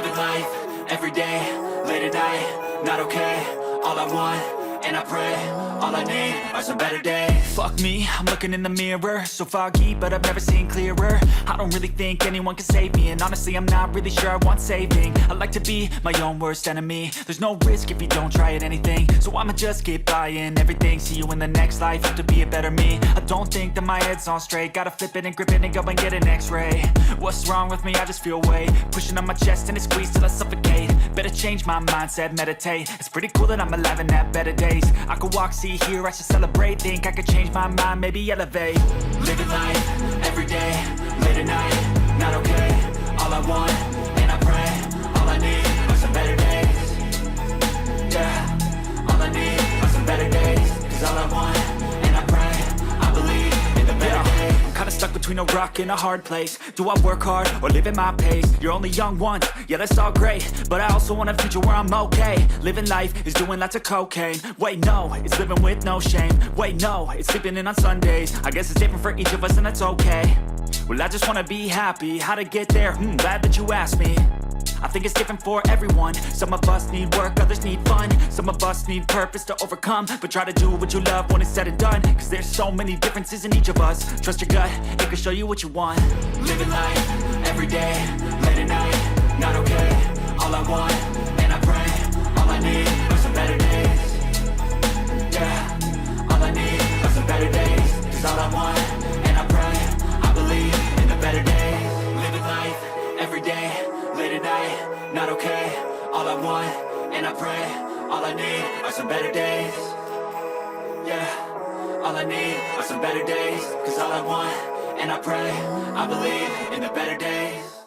Living life, everyday, late at night, not okay. All I want, and I pray, all I need are some better days. Fuck me, I'm looking in the mirror, so foggy, but I've never seen clearer. I don't really think anyone can save me, and honestly I'm not really sure I want saving. I like to be my own worst enemy. There's no risk if you don't try at anything, so I'ma just keep buying everything. See you in the next life, have to be a better me. I don't think that my head's on straight, gotta flip it and grip it and go and get an x-ray. What's wrong with me? I just feel weight pushing on my chest and it squeezes till I suffocate. Better change my mindset, meditate. It's pretty cool that I'm alive and have better days. I could walk, see, hear, I should celebrate. Think I could change my mind, maybe elevate. Living life, everyday, late at night, not okay. All I want, and I pray, all I need are some better days. Yeah, all I need are some better days. Cause all I want, and I pray, I believe in the better days. I'm kinda stuck between a rock and a hard place. Do I work hard or live at my pace? You're only young once, yeah that's all great, but I also want a future where I'm okay. Living life is doing lots of cocaine. Wait no, it's living with no shame. Wait no, it's sleeping in on Sundays. I guess it's different for each of us and that's okay. Well I just wanna be happy, how to get there? Glad that you asked me. I think it's different for everyone. Some of us need work, others need fun. Some of us need purpose to overcome. But try to do what you love when it's said and done. Cause there's so many differences in each of us. Trust your gut, it can show you what you want. Living life, everyday, late at night, not okay. All I want, and I pray, all I need are some better days. Yeah, all I need are some better days. Cause all I want, and I pray, I believe in the better days. Living life, everyday, late at night, not okay. All I want, and I pray, all I need are some better days. Yeah, all I need are some better days. Cause all I want, and I pray, I believe in the better days.